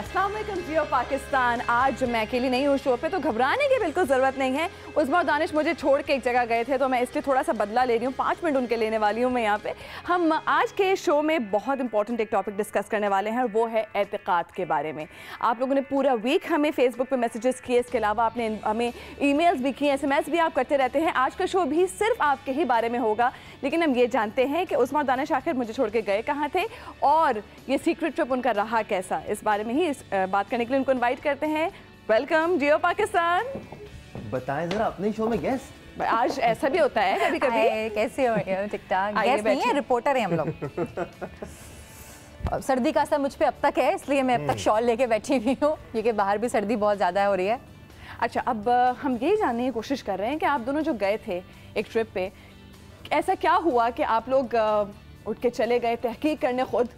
अस्सलाम वालेकुम जियो पाकिस्तान। आज मैं अकेली नहीं हूँ शो पे, तो घबराने की बिल्कुल ज़रूरत नहीं है। उस बार दानिश मुझे छोड़ के एक जगह गए थे, तो मैं इसलिए थोड़ा सा बदला ले रही हूँ। 5 मिनट उनके लेने वाली हूँ मैं यहाँ पे। हम आज के शो में बहुत इंपॉर्टेंट एक टॉपिक डिस्कस करने वाले हैं, और वो है एतिक़ाद के बारे में। आप लोगों ने पूरा वीक हमें फेसबुक पर मैसेजेस किए, इसके अलावा आपने हमें ईमेल्स भी किए, SMS भी आप करते रहते हैं। आज का शो भी सिर्फ आपके ही बारे में होगा, लेकिन हम ये जानते हैं कि उस्मान दानिश आखिर मुझे छोड़ के गए कहाँ थे और ये सीक्रेट ट्रिप उनका रहा कैसा। इस बारे में ही बात करने के लिए उनको इनवाइट करते हैं। वेलकम जियो पाकिस्तान। बताएं जरा अपने शो में गेस्ट। आज ऐसा भी होता है कभी कभी। कैसे हो? ठीक ठाक। गेस्ट नहीं है, रिपोर्टर हैं हम लोग। सर्दी का असर मुझ पे अब तक है, इसलिए मैं अब तक शॉल लेके बैठी हुई हूँ, क्योंकि बाहर भी सर्दी बहुत ज़्यादा हो रही है। अच्छा, अब हम यही जानने की कोशिश कर रहे हैं कि आप दोनों जो गए थे एक ट्रिप पे, ऐसा क्या हुआ कि आप लोग उठ के चले गए तहकीक करने खुद?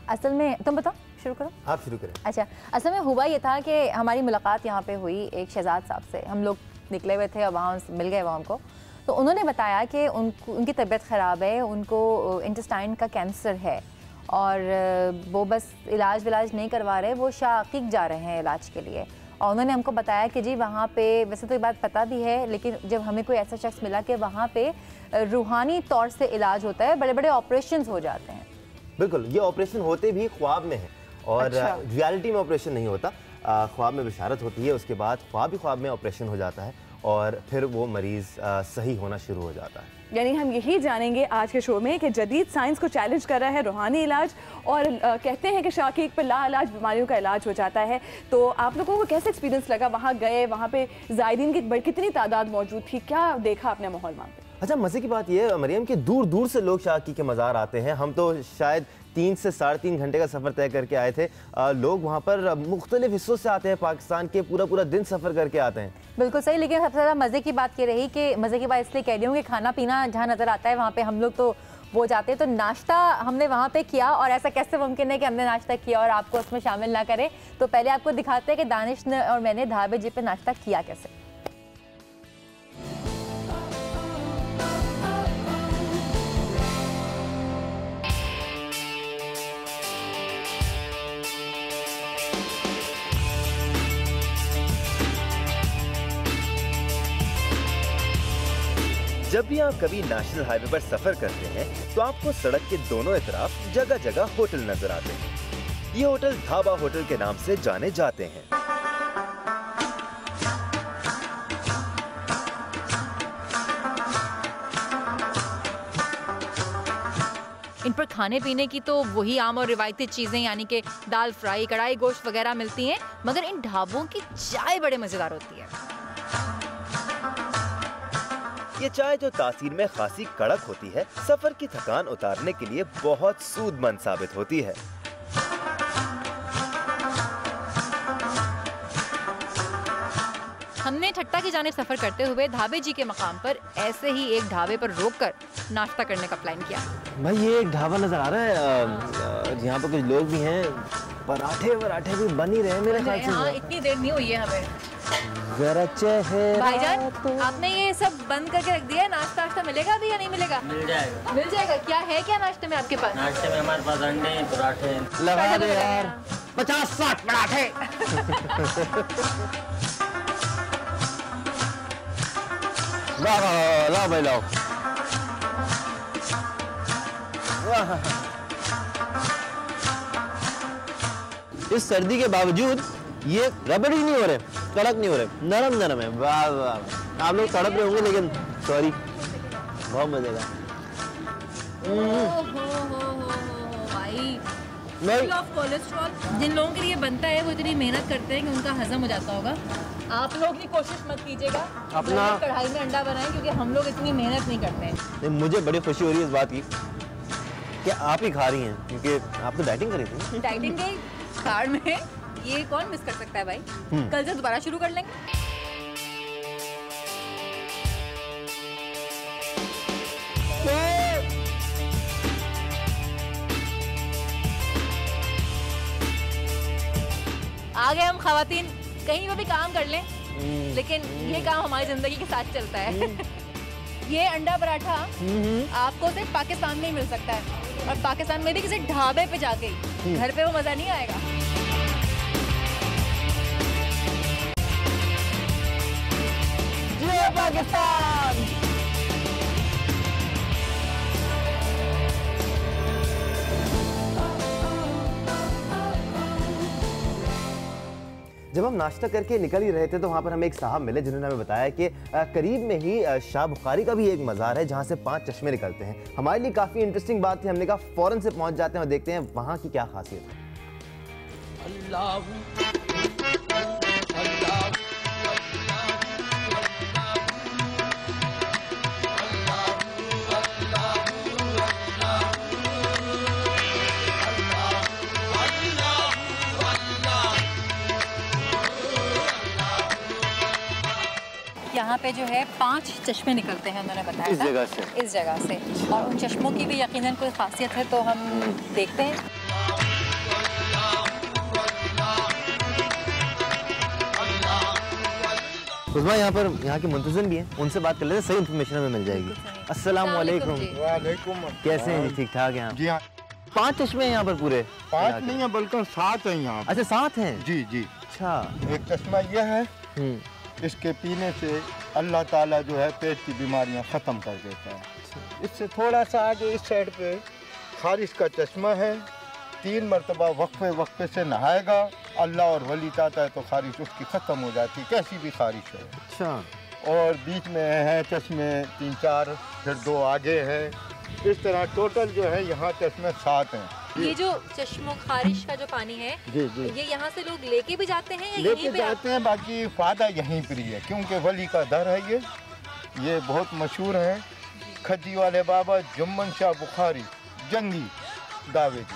असल में तुम बताओ, शुरू करो। आप शुरू करें। अच्छा, असल में हुआ ये था कि हमारी मुलाकात यहाँ पे हुई एक शहजाद साहब से। हम लोग निकले हुए थे और वहाँ मिल गए वहाँ हमको। तो उन्होंने बताया कि उनकी तबीयत ख़राब है, उनको इंटेस्टाइन का कैंसर है और वो बस इलाज विलाज नहीं करवा रहे, वो शाकीक जा रहे हैं इलाज के लिए। और उन्होंने हमको बताया कि जी वहाँ पे, वैसे तो ये बात पता भी है, लेकिन जब हमें कोई ऐसा शख्स मिला कि वहाँ पे रूहानी तौर से इलाज होता है, बड़े बड़े ऑपरेशंस हो जाते हैं। बिल्कुल, ये ऑपरेशन होते भी ख्वाब में है और रियलिटी में ऑपरेशन नहीं होता। ख्वाब में बिशारत होती है, उसके बाद ख्वाब में ऑपरेशन हो जाता है और फिर वो मरीज़ सही होना शुरू हो जाता है। यानी हम यही जानेंगे आज के शो में कि जदीद साइंस को चैलेंज कर रहा है रूहानी इलाज, और कहते हैं कि शाकीक पर लाइलाज बीमारियों का इलाज हो जाता है। तो आप लोगों को कैसे एक्सपीरियंस लगा? वहाँ गए, वहाँ पे ज़ायरीन की कितनी तादाद मौजूद थी, क्या देखा आपने माहौल वहाँ पे? अच्छा, मज़े की बात यह है मरियम कि दूर दूर से लोग शाकी के मज़ार आते हैं। हम तो शायद 3 से 3.5 घंटे का सफ़र तय करके आए थे। लोग वहाँ पर मुख्तलिफ हिस्सों से आते हैं, पाकिस्तान के पूरा दिन सफ़र करके आते हैं। बिल्कुल सही, लेकिन सबसे ज़्यादा मज़े की बात ये रही कि मज़े की बात इसलिए कह रही हूँ कि खाना पीना जहाँ नज़र आता है वहाँ पे हम लोग तो वो जाते हैं। तो नाश्ता हमने वहाँ पे किया, और ऐसा कैसे मुमकिन है कि हमने नाश्ता किया और आपको उसमें शामिल ना करें। तो पहले आपको दिखाते हैं कि दानिश ने और मैंने ढाबे जी पे नाश्ता किया कैसे। जब भी आप कभी नेशनल हाईवे पर सफर करते हैं तो आपको सड़क के दोनों तरफ जगह जगह होटल नजर आते हैं। ये होटल ढाबा होटल के नाम से जाने जाते हैं। इन पर खाने पीने की तो वही आम और रिवायती चीजें, यानी कि दाल फ्राई, कढ़ाई गोश्त वगैरह मिलती हैं, मगर इन ढाबों की चाय बड़े मजेदार होती है। ये चाय जो तासीर में खासी कड़क होती है, सफर की थकान उतारने के लिए बहुत सूदमंद साबित होती है। हमने ठट्टा की जानिब सफर करते हुए ढाबे जी के मकाम पर ऐसे ही एक ढाबे पर रोककर नाश्ता करने का प्लान किया। भाई, ये एक ढाबा नजर आ रहा है, यहाँ पर कुछ लोग भी हैं, पराठे भी बन ही रहे हैं मेरे ख्याल से। हाँ, इतनी देर नहीं हुई है हमें। जरा चेहरा भाईजान, आपने ये सब बंद करके रख दिया है, नाश्ता मिलेगा भी या नहीं मिलेगा? मिल जाएगा। क्या है क्या नाश्ते में आपके पास? नाश्ते में हमारे पास अंडे, पराठे। लगा दे यार 50-60 पराठे। लाओ भाई लाओ। इस सर्दी के बावजूद ये रबड़ी नहीं हो रहे, कड़क नहीं हो रहे, नरम है। वाह वाह, आप लोग तड़प रहे होंगे, लेकिन सॉरी, बहुत मजे का। भाई, कोलेस्ट्रॉल जिन लोगों के लिए बनता है वो इतनी मेहनत करते हैं कि उनका हजम हो जाता होगा। आप लोग की कोशिश मत कीजिएगा अपना कढ़ाई में अंडा बनाएं, क्योंकि हम लोग इतनी मेहनत नहीं करते हैं। मुझे बड़ी खुशी हो रही है इस बात की कि आप ही खा रही हैं, क्योंकि आप तो डाइटिंग कर रही थी। डाइटिंग के कार्ड में ये कौन मिस कर सकता है भाई? कल से दोबारा शुरू कर लेंगे। आ गए हम खवातीन, कहीं पे भी काम कर लें, लेकिन ये काम हमारी जिंदगी के साथ चलता है। ये अंडा पराठा आपको सिर्फ पाकिस्तान में ही मिल सकता है, और पाकिस्तान में भी किसी ढाबे पे जाके, घर पे वो मजा नहीं आएगा। पाकिस्तान। जब हम नाश्ता करके निकल ही रहे थे तो वहाँ पर हमें एक साहब मिले जिन्होंने हमें बताया कि करीब में ही शाह बुखारी का भी एक मज़ार है जहाँ से 5 चश्मे निकलते हैं। हमारे लिए काफ़ी इंटरेस्टिंग बात थी, हमने कहा फ़ौरन से पहुँच जाते हैं और देखते हैं वहाँ की क्या खासियत है। यहाँ पे जो है 5 चश्मे निकलते हैं, उन्होंने बताया इस जगह से? इस जगह से, और उन चश्मों की भी यकीनन कोई खासियत है, तो हम देखते हैं। उस्मा यहाँ के मुंतज़िम भी हैं, उनसे बात कर लेते हैं, सही इन्फॉर्मेशन हमें मिल जाएगी। अस्सलाम वालेकुम। वालेकुम। कैसे हैं जी? ठीक ठाक हैं आप? जी हाँ। 5 चश्मे हैं यहाँ पर पूरे? 5 नहीं है बल्कि 7 हैं यहाँ। अच्छा 7 हैं? जी जी। अच्छा। एक चश्मा ये है, इसके पीने से अल्लाह ताला जो है पेट की बीमारियां ख़त्म कर देता है। इससे थोड़ा सा आगे इस साइड पे खारिश का चश्मा है, 3 मरतबा वक्फे से नहाएगा, अल्लाह और वली चाहता है तो खारिश उसकी ख़त्म हो जाती है, कैसी भी खारिश है। अच्छा। और बीच में है चश्मे 3-4, फिर 2 आगे हैं। इस तरह टोटल जो है यहाँ चश्मे 7 हैं। ये जो चश्मो खारिश का जो पानी है, जी जी, ये यहाँ से लोग लेके भी जाते हैं या लेके यहीं पे जाते हैं, बाकी फ़ायदा यहीं पर ही है क्योंकि वली का दर है। ये बहुत मशहूर है, खजी वाले बाबा जुम्मन शाह बुखारी जंगी दावे जी।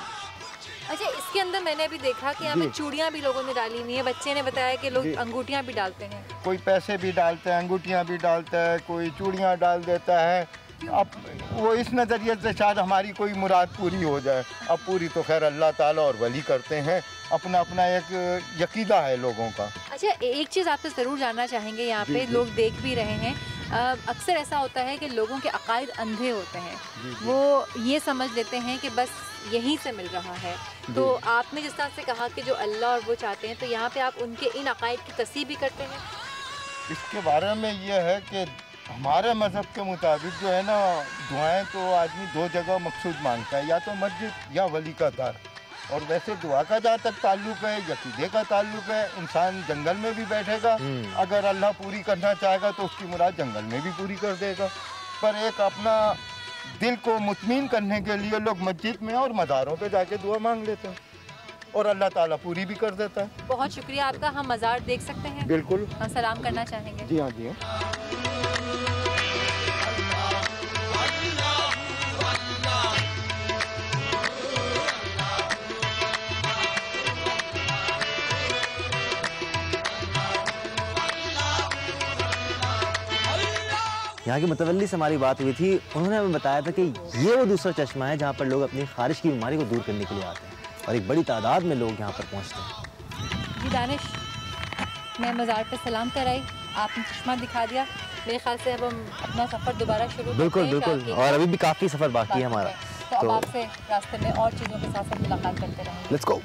अच्छा, इसके अंदर मैंने अभी देखा कि यहाँ पे चूड़ियाँ भी लोगों ने डाली हुई है। बच्चे ने बताया कि लोग अंगूठियाँ भी डालते हैं। कोई पैसे भी डालता है, अंगूठियाँ भी डालता है, कोई चूड़ियाँ डाल देता है। अब वो इस नज़रिए से शायद हमारी कोई मुराद पूरी हो जाए। अब पूरी तो खैर अल्लाह ताला और वली करते हैं, अपना अपना एक यकीदा है लोगों का। अच्छा, एक चीज़ आपसे ज़रूर जानना चाहेंगे, यहाँ पे लोग देख भी रहे हैं, अक्सर ऐसा होता है कि लोगों के अकायद अंधे होते हैं, वो ये समझ लेते हैं कि बस यहीं से मिल रहा है। तो आपने जिस तरह से कहा कि जो अल्लाह और वो चाहते हैं, तो यहाँ पे आप उनके इन अकायद की तस्दीक भी करते हैं? इसके बारे में ये है कि हमारे मज़हब के मुताबिक जो है ना, दुआएं तो आदमी 2 जगह मकसूद मांगता है, या तो मस्जिद या वली का दर। और वैसे दुआ का जहाँ तक ताल्लुक़ है, यकीदे का ताल्लुक़ है, इंसान जंगल में भी बैठेगा, अगर अल्लाह पूरी करना चाहेगा तो उसकी मुराद जंगल में भी पूरी कर देगा। पर एक अपना दिल को मुतमीन करने के लिए लोग मस्जिद में और मज़ारों पे जाके दुआ मांग लेते हैं और अल्लाह ताला पूरी भी कर देता है। बहुत शुक्रिया आपका। हम मज़ार देख सकते हैं? बिल्कुल। हम सलाम करना चाहेंगे। जी हाँ, जी हाँ। यहाँ के मुतवल्ली से हमारी बात हुई थी, उन्होंने हमें बताया था कि ये वो दूसरा चश्मा है जहाँ पर लोग अपनी खारिश की बीमारी को दूर करने के लिए आते हैं और एक बड़ी तादाद में लोग यहाँ पर पहुँचते हैं। जी दानिश, मैं मज़ार पे सलाम कर आई, आपने चश्मा दिखा दिया, मेरे ख्याल से अब हम अपना सफ़र दोबारा शुरू बिल्कुल बिल्कुल, और अभी भी काफ़ी सफ़र बाकी है हमारा, तो अब आपसे रास्ते में और चीज़ों के साथ साथ मुलाकात करते रहेंगे। Let's go.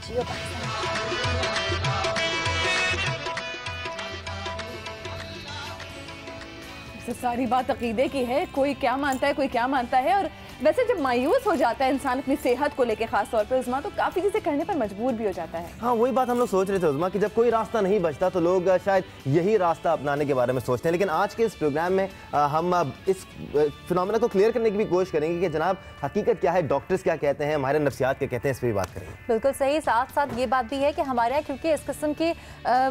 सारी बात अकीदे की है, कोई क्या मानता है कोई क्या मानता है। और वैसे जब मायूस हो जाता है इंसान अपनी सेहत को लेके खास तौर पे उस्मा, तो काफ़ी चीज़ें करने पर मजबूर भी हो जाता है। हाँ, वही बात हम लोग सोच रहे थे उस्मा कि जब कोई रास्ता नहीं बचता तो लोग शायद यही रास्ता अपनाने के बारे में सोचते हैं। लेकिन आज के इस प्रोग्राम में हम इस फिनोमेना को क्लियर करने की भी कोशिश करेंगे कि जनाब हकीकत क्या है, डॉक्टर्स क्या कहते हैं, हमारे नफ्सियात क्या कहते हैं, इस पर भी बात करेंगे। बिल्कुल सही। साथ साथ ये बात भी है कि हमारे यहाँ क्योंकि इस किस्म के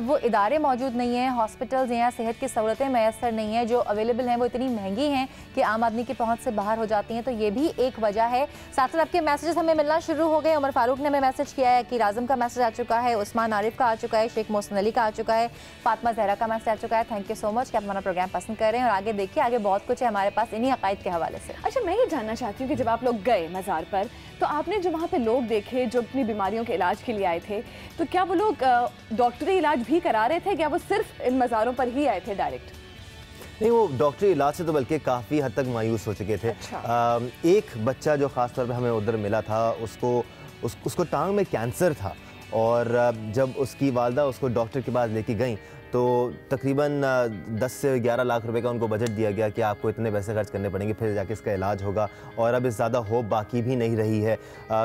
वो इदारे मौजूद नहीं हैं, हॉस्पिटल्स या सेहत की सहूलतें मैसर नहीं हैं, जो अवेलेबल हैं वो इतनी महंगी हैं कि आम आदमी की पहुँच से बाहर हो जाती हैं, तो ये भी एक वजह है। साथ साथ आपके मैसेजेस हमें मिलना शुरू हो गए। उमर फारूक ने हमें मैसेज किया है कि आज़म का मैसेज आ चुका है, उस्मान आरिफ का आ चुका है, शेख मोहसिन अली का आ चुका है, फातिमा जहरा का मैसेज आ चुका है। थैंक यू सो मच कि आप हमारा प्रोग्राम पसंद कर रहे हैं और आगे देखिए, आगे बहुत कुछ है हमारे पास इन्हीं अकायद के हवाले से। अच्छा, मैं ये जानना चाहती हूँ कि जब आप लोग गए मज़ार पर, तो आपने जो वहाँ पे लोग देखे जो अपनी बीमारियों के इलाज के लिए आए थे, तो क्या वो लोग डॉक्टरी इलाज भी करा रहे थे, क्या वो सिर्फ इन मज़ारों पर ही आए थे डायरेक्ट? नहीं, वो डॉक्टरी इलाज से तो बल्कि काफ़ी हद तक मायूस हो चुके थे। अच्छा। एक बच्चा जो ख़ास तौर पे हमें उधर मिला था, उसको टांग में कैंसर था और जब उसकी वालदा उसको डॉक्टर के पास लेके गई तो तकरीबन 10 से 11 लाख रुपए का उनको बजट दिया गया कि आपको इतने पैसे खर्च करने पड़ेंगे, फिर जाके इसका इलाज होगा, और अब इस ज़्यादा होप बाकी भी नहीं रही है।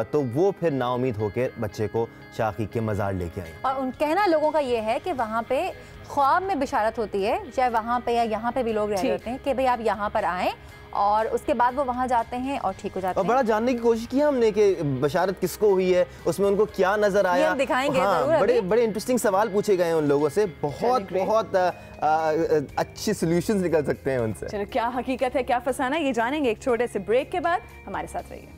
तो वो फिर नाउमीद होकर बच्चे को शाह अकीक के मज़ार लेके आई। और उन कहना लोगों का ये है कि वहाँ पे ख्वाब में बिशारत होती है, चाहे वहाँ पे या यहाँ पे भी लोग रह होते हैं कि भाई आप यहाँ पर आएँ, और उसके बाद वो वहाँ जाते हैं और ठीक हो जाते हैं। और बड़ा जानने की कोशिश की हमने कि बशारत किसको हुई है, उसमें उनको क्या नजर आया, हम दिखाएंगे। हाँ, बड़े इंटरेस्टिंग सवाल पूछे गए हैं उन लोगों से, बहुत अच्छे सॉल्यूशंस निकल सकते हैं उनसे। चलो क्या हकीकत है, क्या फसाना, ये जानेंगे एक छोटे से ब्रेक के बाद। हमारे साथ रहिए।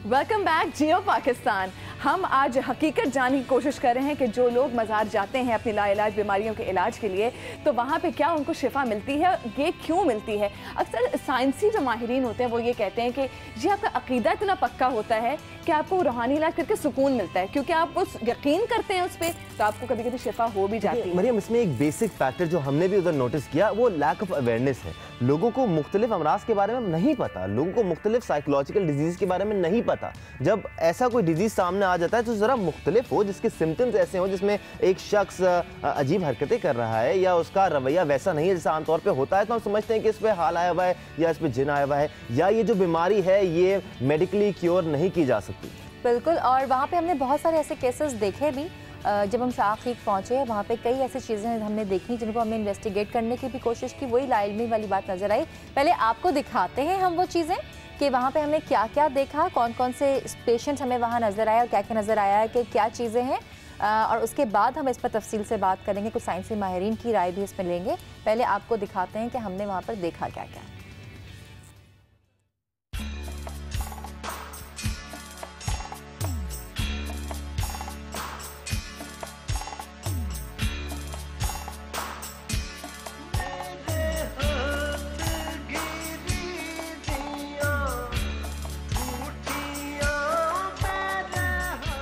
वेलकम बैक जियो पाकिस्तान। हम आज हकीकत जानने की कोशिश कर रहे हैं कि जो लोग मज़ार जाते हैं अपनी लाइलाज बीमारियों के इलाज के लिए, तो वहाँ पे क्या उनको शिफा मिलती है, ये क्यों मिलती है। अक्सर साइंसी जो माहिरीन होते हैं वो ये कहते हैं कि जी आपका अकीदा इतना पक्का होता है कि आपको रूहानी इलाज करके सुकून मिलता है, क्योंकि आप उस यकीन करते हैं उस पर, तो आपको कभी कभी शिफा हो भी जाती है। मरियम, इसमें एक बेसिक फैक्टर जो हमने भी उधर नोटिस किया वो लैक ऑफ अवेयरनेस है। लोगों को मुख्तलिफ अमराज के बारे में नहीं पता, लोगों को मुख्तलिफ साइकोलॉजिकल डिजीज़ के बारे में नहीं पता। जब ऐसा कोई डिजीज़ सामने आ जाता है तो ज़रा मुख्तलिफ हो, जिसके सिम्टम्स ऐसे हों जिसमें एक शख्स अजीब हरकतें कर रहा है या उसका रवैया वैसा नहीं है जैसा आमतौर पर होता है, तो हम समझते हैं कि इस पर हाल आया हुआ है या इस पर जिन आया हुआ है, या ये जो बीमारी है ये मेडिकली क्योर नहीं की जा सकती। बिल्कुल, और वहाँ पे हमने बहुत सारे ऐसे केसेस देखे भी। जब हम शाह अकीक पहुँचे वहाँ पे कई ऐसी चीज़ें हमने देखी जिनको हमने इन्वेस्टिगेट करने की भी कोशिश की, वही लाइल्मी वाली बात नज़र आई। पहले आपको दिखाते हैं हम वो चीज़ें कि वहाँ पे हमने क्या क्या देखा, कौन कौन से पेशेंट हमें वहाँ नज़र आया और क्या क्या नज़र आया है कि क्या चीज़ें हैं, और उसके बाद हम इस पर तफसील से बात करेंगे, कुछ साइंसी माहिरीन की राय भी इसमें लेंगे। पहले आपको दिखाते हैं कि हमने वहाँ पर देखा क्या क्या।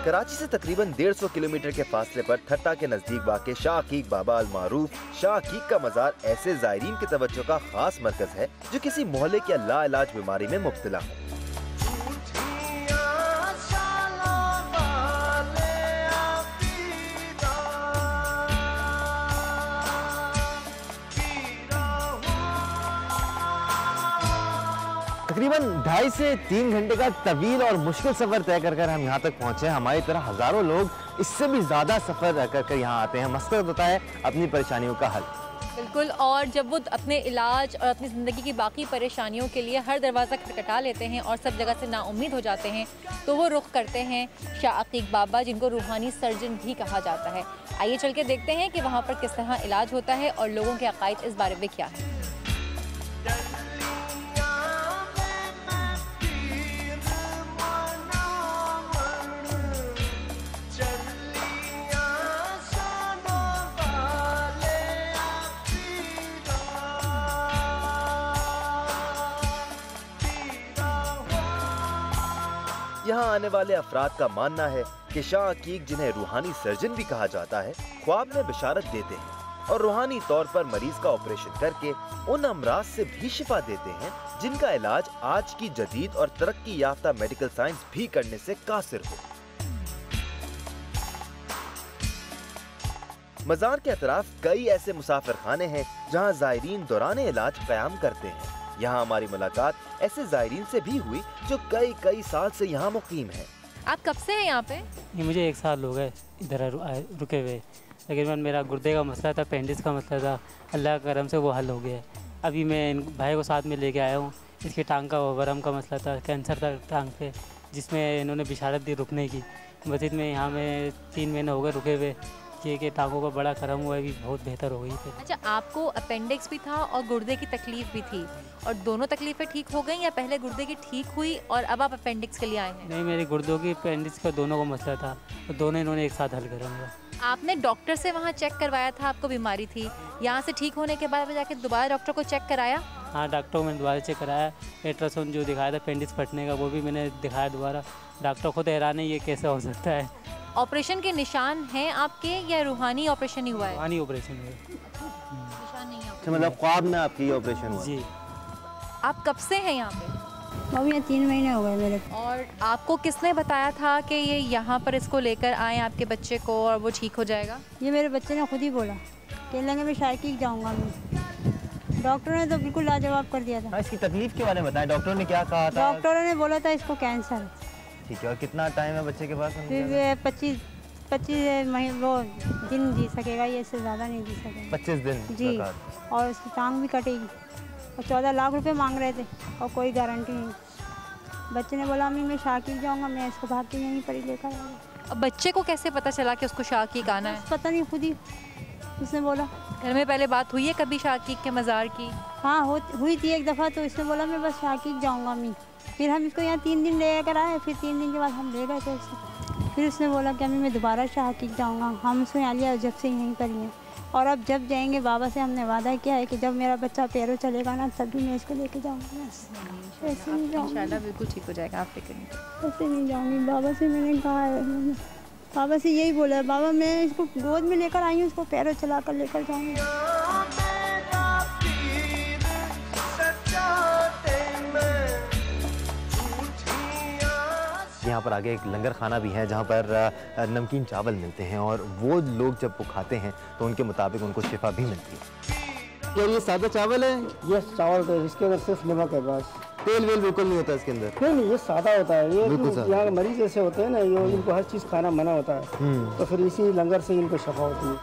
कराची से तकरीबन 150 किलोमीटर के फासले पर ठट्टा के नजदीक वाक़े शाह अकीक बाबा अल मारूफ शाह अकीक का मज़ार ऐसे ज़ायरीन की तवज्जो का खास मरकज है जो किसी मोहल्ले या लाइलाज बीमारी में मुब्तला हो। तकरीबन 2.5 से 3 घंटे का तवील और मुश्किल सफ़र तय कर हम यहाँ तक पहुँचे। हमारी तरह हज़ारों लोग इससे भी ज़्यादा सफ़र कर यहाँ आते हैं। मकसद होता है अपनी परेशानियों का हल। बिल्कुल, और जब वो अपने इलाज और अपनी ज़िंदगी की बाकी परेशानियों के लिए हर दरवाज़ा खटखटा लेते हैं और सब जगह से नाउम्मीद हो जाते हैं, तो वो रुख करते हैं शाह अकीक बाबा, जिनको रूहानी सर्जन भी कहा जाता है। आइए चल के देखते हैं कि वहाँ पर किस तरह इलाज होता है और लोगों के अकायद इस बारे में क्या है। यहाँ आने वाले अफराद का मानना है कि शाह अकीक, जिन्हें रूहानी सर्जन भी कहा जाता है, ख्वाब में बिशारत देते हैं और रूहानी तौर पर मरीज का ऑपरेशन करके उन अमराज से भी शिफा देते हैं जिनका इलाज आज की जदीद और तरक्की याफ्ता मेडिकल साइंस भी करने से कासिर हो। मज़ार के अतराफ कई ऐसे मुसाफिर खाने हैं जहाँ ज़ायरीन दौरान इलाज क़याम करते हैं। यहाँ हमारी मुलाकात ऐसे ज़ायरीन से भी हुई जो कई साल से यहाँ मुकीम है। आप कब से हैं यहाँ पे? ये मुझे 1 साल हो गए इधर रुके हुए। तकरीबन मेरा गुर्दे का मसला था, अपेंडिक्स का मसला था, अल्लाह के करम से वो हल हो गया है। अभी मैं इन भाई को साथ में लेके आया हूँ। इसकी टांग का वरम का मसला था, कैंसर था टांग पे, जिसमें इन्होंने बिशारत दी रुकने की। मस्जिद में यहाँ में 3 महीने हो गए रुके हुए। ये कि टांगों का बड़ा करम हुआ है, भी बहुत बेहतर हो गई फिर। अच्छा, आपको अपेंडिक्स भी था और गुर्दे की तकलीफ भी थी, और दोनों तकलीफें ठीक हो गई या पहले गुर्दे की ठीक हुई और अब आप अपेंडिक्स के लिए आए हैं? नहीं, मेरे गुर्दों की अपेंडिक्स का दोनों का मसला था, तो दोनों इन्होंने एक साथ हल करा मेरा। आपने डॉक्टर से वहाँ चेक करवाया था, आपको बीमारी थी, यहाँ से ठीक होने के बाद जाके दोबारा डॉक्टर को चेक कराया? हाँ, डॉक्टर को मैंने दोबारा चेक कराया। अल्ट्रासाउंड जो दिखाया था अपेंडिक्स फटने का, वो भी मैंने दिखाया दोबारा। डॉक्टर खुद हैरान है, ये कैसे हो सकता है। ऑपरेशन के निशान हैं आपके या रूहानी ऑपरेशन ही हुआ है? रूहानी ऑपरेशन हुआ। निशान नहीं है अच्छा, मतलब ख्वाब में आपकी ऑपरेशन हुआ? जी। आप कब से हैं यहाँ पे? अभी ये 3 महीने हो गए मेरे। और आपको किसने बताया था कि ये यहाँ पर इसको लेकर आए आपके बच्चे को और वो ठीक हो जाएगा? ये मेरे बच्चे ने खुद ही बोला, कहने लगे मैं शायकीक जाऊँगा मैं। डॉक्टरों ने तो बिल्कुल लाजवाब कर दिया था। हाँ, इसकी तकलीफ के बारे में बताएं, डॉक्टरों ने क्या कहा था? डॉक्टरों ने बोला था इसको कैंसर है। ठीक है, और कितना टाइम है बच्चे के पास? फिर 25 महीने वो दिन जी सकेगा, ये इससे ज़्यादा नहीं जी सकेगा। 25 दिन जी, और उसकी टांग भी कटेगी। और 14 लाख रुपए मांग रहे थे और कोई गारंटी नहीं। बच्चे ने बोला अम्मी मैं शाकीक जाऊँगा, मैं इसको भाग के यहीं पर ही लेकर आऊँगा। अब बच्चे को कैसे पता चला कि उसको शाकीक आना है? पता नहीं, खुद ही उसने बोला। घर में पहले बात हुई है कभी शाकीक के मज़ार की? हाँ, हुई थी एक दफ़ा, तो इसने बोला मैं बस शाकीक जाऊँगा अम्मी। फिर हम इसको यहाँ 3 दिन ले कर आए, फिर 3 दिन के बाद हम ले गए थे उससे। फिर उसने बोला कि अम्मी मैं दोबारा शाकीक जाऊँगा। हम उसमें आलिया जब से यहीं पर ही हैं, और अब जब जाएंगे बाबा से हमने वादा किया है कि जब मेरा बच्चा पैरों चलेगा ना तभी मैं इसको लेके जाऊँगा। ऐसे नहीं जाऊँगी, इंशाल्लाह बिल्कुल ठीक हो जाएगा, आप फिक्र नहीं करें। ऐसे नहीं जाऊँगी। बाबा से मैंने कहा है, मैंने बाबा से यही बोला है, बाबा मैं इसको गोद में लेकर आई हूँ, उसको पैरों चला कर लेकर जाऊँगी। यहाँ पर आगे एक लंगर खाना भी है जहाँ पर नमकीन चावल मिलते हैं, और वो लोग जब वो खाते हैं तो उनके मुताबिक उनको शिफा भी मिलती है। क्या ये सादा चावल है? ये चावल तो इसके अंदर सिर्फ नमक है बस, तेल वेल बिल्कुल नहीं होता इसके अंदर? नहीं, ये सादा होता है। ये बिल्कुल सादा। यहाँ के मरीज ऐसे होते हैं ना, ये इनको हर चीज़ खाना मना होता है, तो फिर इसी लंगर से इनको शफा होती है।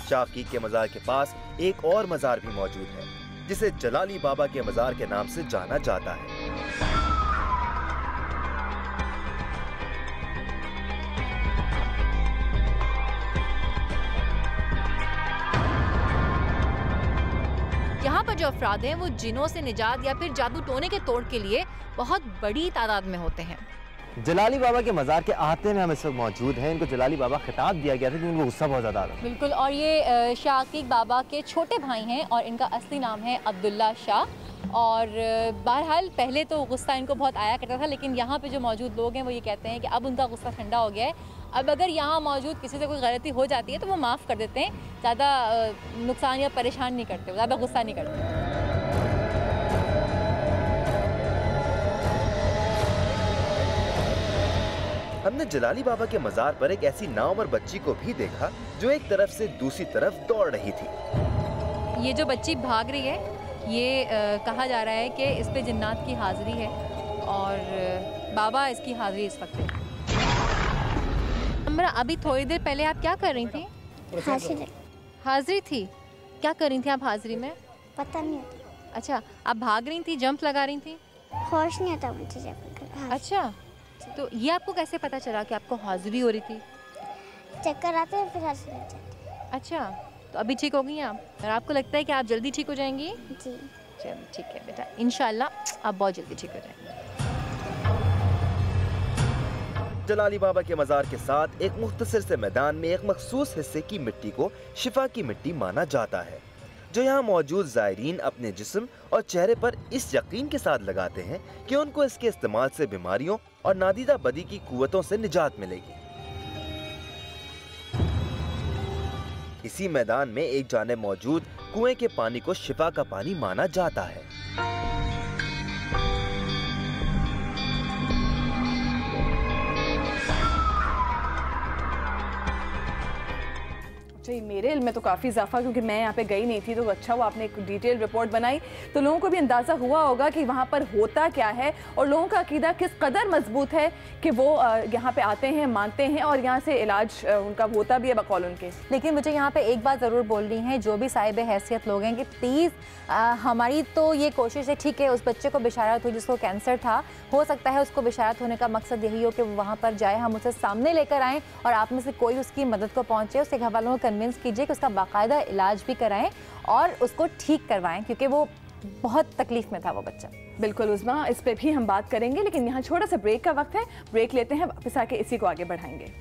शाकीक के मज़ार के पास एक और मज़ार भी मौजूद है जिसे जलाली बाबा के मज़ार के नाम से जाना जाता है। यहाँ पर जो अफराद हैं वो जिनों से निजात या फिर जादू टोने के तोड़ के लिए बहुत बड़ी तादाद में होते हैं। जलाली बाबा के मज़ार के आहते में हम इस वक्त मौजूद हैं। इनको जलाली बाबा खिताब दिया गया था क्योंकि उनको गुस्सा बहुत ज़्यादा आ रहा था। बिल्कुल, और ये शाकीक बाबा के छोटे भाई हैं और इनका असली नाम है अब्दुल्ला शाह। और बहरहाल पहले तो गुस्सा इनको बहुत आया करता था, लेकिन यहाँ पे जो मौजूद लोग हैं वो ये कहते हैं कि अब उनका गुस्सा ठंडा हो गया है। अब अगर यहाँ मौजूद किसी से कोई गलती हो जाती है तो वो माफ़ कर देते हैं, ज़्यादा नुकसान या परेशान नहीं करते, ज़्यादा गुस्सा नहीं करते। हमने जलाली बाबा के मज़ार पर एक ऐसी नाउमर बच्ची को भी देखा जो एक तरफ से दूसरी तरफ दौड़ रही थी। ये जो बच्ची भाग रही है, ये कहा जा रहा है कि इस पे जिन्नात की हाज़िरी है और बाबा इसकी हाज़िरी इस वक्त है। अमरा, अभी थोड़ी देर पहले आप क्या कर रही थी? हाज़िरी थी। क्या कर रही थी आप हाज़िरी में? पता नहीं होता। अच्छा, आप भाग रही थी, जंप लगा रही थी? होश नहीं आता मुझे जब। अच्छा, तो ये आपको कैसे पता चला कि आपको हाज़िरी हो रही थी? चक्कर आते हैं फिर हाजिर हो जाते हैं। अच्छा, तो अभी ठीक हो गई आप और आपको लगता है कि आप जल्दी ठीक हो जाएंगी? जी चलो ठीक है बेटा, इंशाल्लाह आप बहुत जल्दी ठीक हो जाएंगे। जलाली बाबा के मज़ार के साथ एक मुख्तसर से मैदान में एक मखसूस हिस्से की मिट्टी को शिफा की मिट्टी माना जाता है, जो यहाँ मौजूद ज़ायरीन अपने जिस्म और चेहरे पर इस यकीन के साथ लगाते हैं कि उनको इसके इस्तेमाल से बीमारियों और नादीदा बदी की कुव्वतों से निजात मिलेगी। इसी मैदान में एक जाने मौजूद कुएं के पानी को शिफा का पानी माना जाता है। जी, मेरे इल्म में तो काफ़ी इजाफा, क्योंकि मैं यहाँ पे गई नहीं थी, तो अच्छा वो आपने एक डिटेल रिपोर्ट बनाई तो लोगों को भी अंदाज़ा हुआ होगा कि वहाँ पर होता क्या है और लोगों का अकीदा किस कदर मजबूत है कि वो यहाँ पे आते हैं, मानते हैं और यहाँ से इलाज उनका होता भी है बकौल उनके। लेकिन मुझे यहाँ पे एक बात ज़रूर बोलनी है, जो भी साहिब हैसियत लोग हैं, कि प्लीज़ हमारी तो ये कोशिश है, ठीक है उस बच्चे को बिशारत हुई जिसको कैंसर था, हो सकता है उसको बिशारत होने का मकसद यही हो कि वो वहाँ पर जाए, हम उसे सामने लेकर आएँ और आप में से कोई उसकी मदद को पहुँचे, उसके घर वालों को कन्विंस कीजिए कि उसका बाकायदा इलाज भी कराएं और उसको ठीक करवाएं, क्योंकि वो बहुत तकलीफ में था वो बच्चा। बिल्कुल उस्मा, इस पे भी हम बात करेंगे, लेकिन यहाँ छोटा सा ब्रेक का वक्त है, ब्रेक लेते हैं, वापस आके इसी को आगे बढ़ाएंगे।